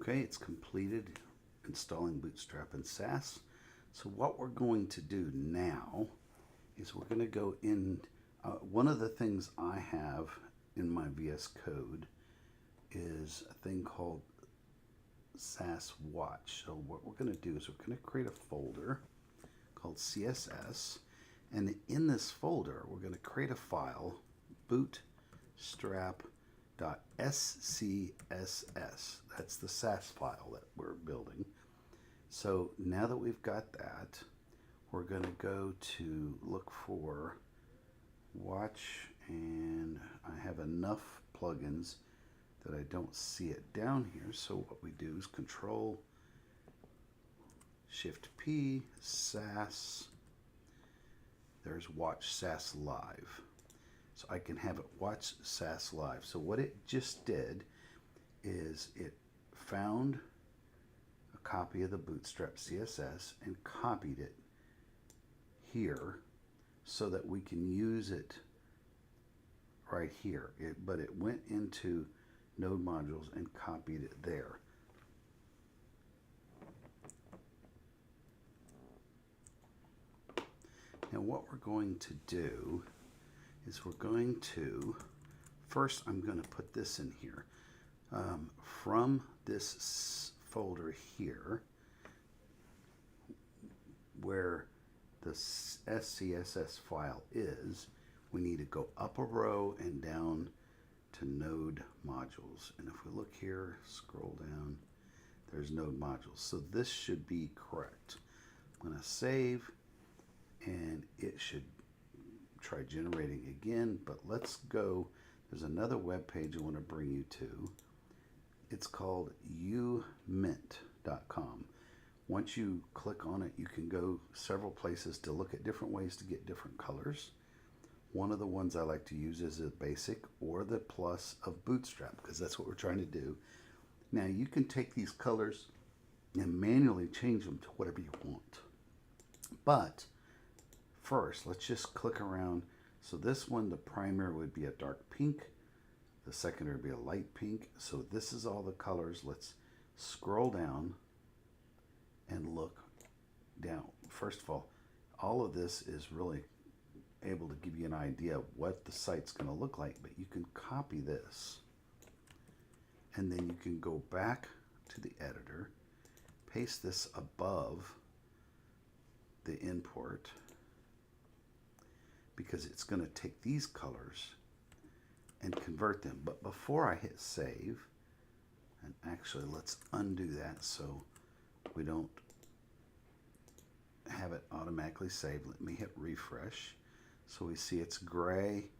Okay, it's completed installing Bootstrap and Sass. So what we're going to do now is we're going to go in. One of the things I have in my VS Code is a thing called Sass Watch. So what we're going to do is we're going to create a folder called CSS, and in this folder we're going to create a file, bootstrap.scss. That's the Sass file that we're building. So now that we've got that, we're going to go to look for watch, and I have enough plugins that I don't see it down here. So what we do is Control Shift P, Sass. There's Watch Sass Live. So I can have it watch Sass Live. So what it just did is it found a copy of the Bootstrap CSS and copied it here so that we can use it right here. But it went into Node Modules and copied it there. Now what we're going to do is we're going to, first I'm going to put this in here. From this folder here, where the SCSS file is, we need to go up a row and down to Node Modules. And if we look here, scroll down, there's Node Modules. So this should be correct. I'm going to save, and it should try generating again, but let's go. There's another web page I want to bring you to. It's called umint.com. Once you click on it, you can go several places to look at different ways to get different colors. One of the ones I like to use is the basic or the plus of Bootstrap, because that's what we're trying to do. Now you can take these colors and manually change them to whatever you want. But first, let's just click around. So this one, the primary would be a dark pink. The secondary would be a light pink. So this is all the colors. Let's scroll down and look down. First of all of this is really able to give you an idea of what the site's going to look like, but you can copy this and then you can go back to the editor, paste this above the import, because it's going to take these colors and convert them. But before I hit save, and actually let's undo that so we don't have it automatically saved. Let me hit refresh. So we see it's gray.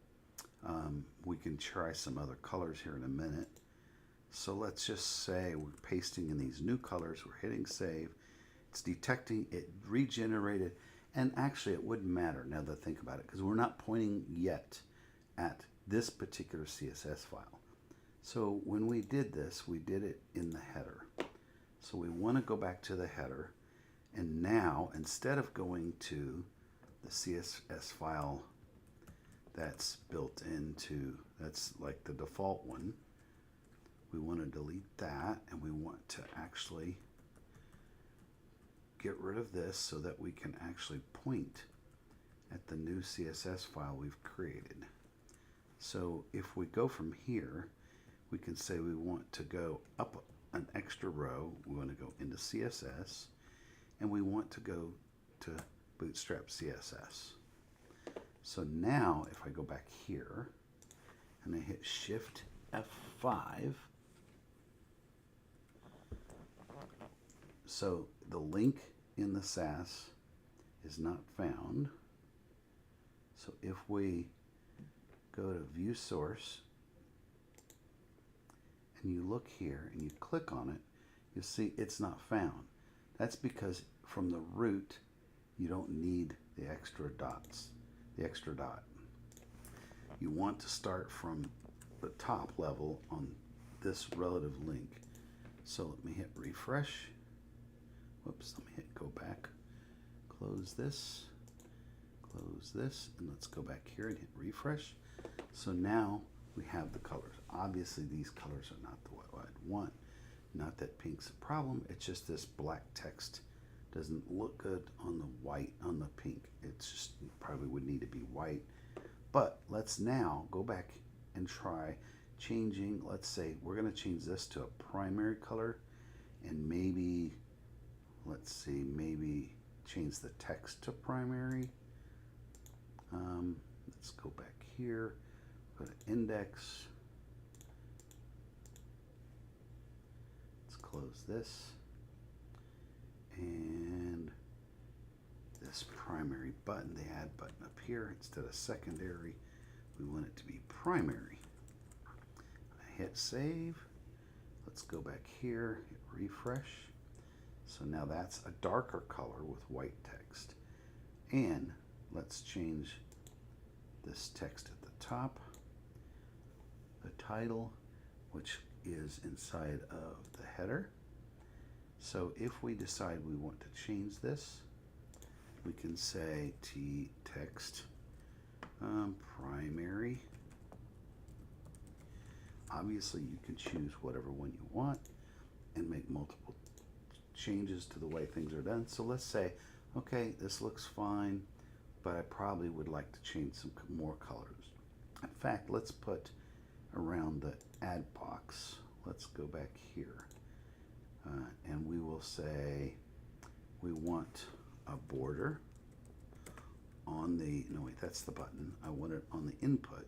We can try some other colors here in a minute. So let's just say we're pasting in these new colors. We're hitting save. It's detecting it regenerated. And actually it wouldn't matter now that I think about it, because we're not pointing yet at this particular CSS file. So when we did this, we did it in the header. So we want to go back to the header, and now instead of going to the CSS file that's built into, that's like the default one, we want to delete that, and we want to actually get rid of this so that we can actually point at the new CSS file we've created. So if we go from here, we can say we want to go up an extra row. We want to go into CSS, and we want to go to Bootstrap CSS. So now if I go back here and I hit Shift F5, so the link in the Sass is not found. So if we go to View Source and you look here and you click on it, you'll see it's not found. That's because from the root you don't need the extra dots, the extra dot. You want to start from the top level on this relative link. So let me hit refresh. Whoops, let me hit go back. Close this, and let's go back here and hit refresh. So now we have the colors. Obviously these colors are not the way I'd want. Not that pink's a problem, it's just this black text doesn't look good on the white, on the pink. It's just, it probably would need to be white. But let's now go back and try changing, let's say we're going to change this to a primary color, and maybe, let's see, maybe change the text to primary. Let's go back here, go to index. Let's close this. And this primary button, the add button up here, instead of secondary, we want it to be primary. I hit save. Let's go back here, hit refresh. So now that's a darker color with white text. And let's change this text at the top, the title, which is inside of the header. So if we decide we want to change this, we can say T text primary. Obviously you can choose whatever one you want and make multiple changes to the way things are done. So let's say, okay, this looks fine, but I probably would like to change some more colors. In fact, let's put around the add box, let's go back here, and we will say we want a border on the, no wait, that's the button. I want it on the input.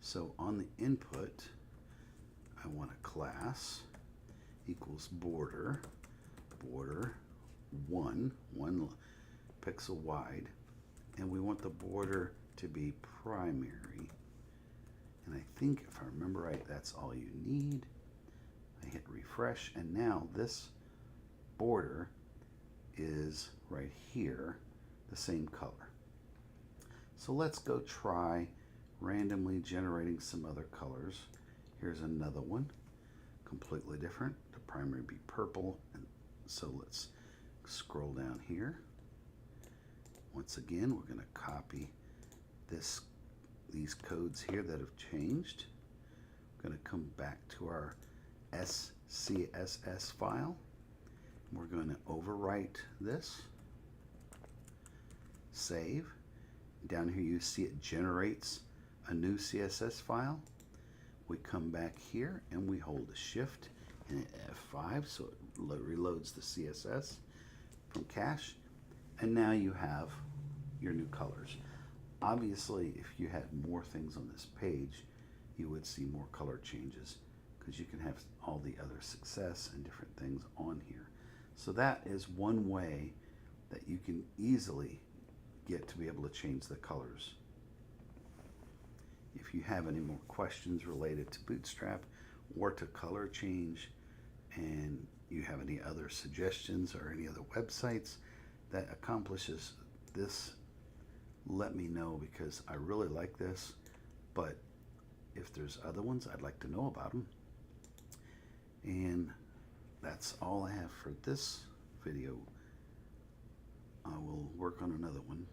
So on the input, I want a class equals border one pixel wide, and we want the border to be primary. And I think if I remember right, that's all you need. I hit refresh, and now this border is right here, the same color. So let's go try randomly generating some other colors. Here's another one, completely different. The primary be purple, and so let's scroll down here. Once again, we're going to copy these codes here that have changed. We're going to come back to our SCSS file. We're going to overwrite this, save. Down here you see it generates a new CSS file. We come back here and we hold the shift and F5 so it reloads the CSS from cache, and now you have your new colors. Obviously, if you had more things on this page, you would see more color changes because you can have all the other success and different things on here. So that is one way that you can easily get to be able to change the colors. If you have any more questions related to Bootstrap or to color change, and you have any other suggestions or any other websites that accomplishes this, let me know, because I really like this. But if there's other ones, I'd like to know about them. And that's all I have for this video. I will work on another one.